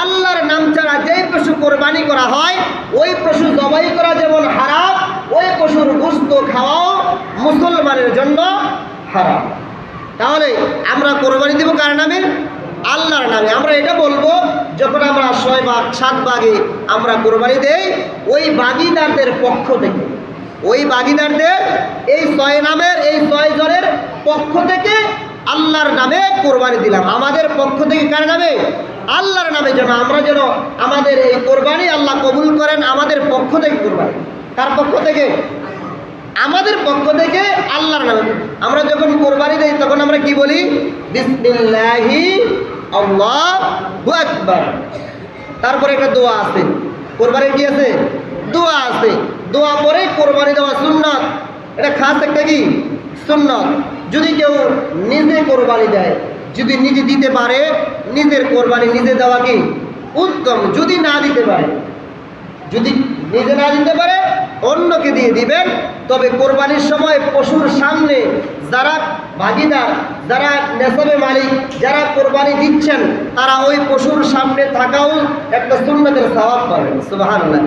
আল্লাহর নাম ছাড়া যেই পশু কোরবানি করা হয় ওই পশু জবাই করা যেমন হারাম, ওই পশুর গোশত খাওয়াও মুসলমানের জন্য হারাম। তাহলে আমরা কোরবানি দেব কার নামে? আল্লাহর নামে। আমরা এটা বলবো যখন আমরা 6 ভাগ 7 ভাগে আমরা কোরবানি দেই, ওই বাগিদারদের পক্ষ থেকে, ওই বাগিদারদের এই 6 নামের এই 6 জনের পক্ষ থেকে আল্লাহর নামে কোরবানি দিলাম। আমাদের পক্ষ থেকে কার নামে? আল্লাহর নামে। যেন আমরা যেন আমাদের এই কোরবানি আল্লাহ কবুল করেন আমাদের পক্ষ থেকে কোরবানি। কার পক্ষ থেকে? আমাদের পক্ষ থেকে আল্লাহর নামে। আমরা যখন কোরবানি দেই তখন আমরা কি বলি? বিসমিল্লাহি আল্লাহু আকবার। তারপরে একটা দোয়া আছে। কোরবানির কি আছে? দোয়া আছে। দোয়া পরে কোরবানি দেওয়া সুন্নাত। এটা খাস একটা কি সুন্নাত। যদি কেউ নিজে কোরবানি দেয়, যদি নিজে দিতে পারে, নিজের কোরবানি নিজে দেওয়া কি উত্তম। যদি না দিতে পারে, যদি নিজে না দিতে পারে অন্যকে দিয়ে দিবেন। তবে কোরবানির সময় পশুর সামনে যারা ভাগিদার, যারা নেশাবে মালিক, যারা কোরবানি দিচ্ছেন, তারা ওই পশুর সামনে থাকাও একটা সুন্নাতের সওয়াব পাবেন। সুবহানাল্লাহ।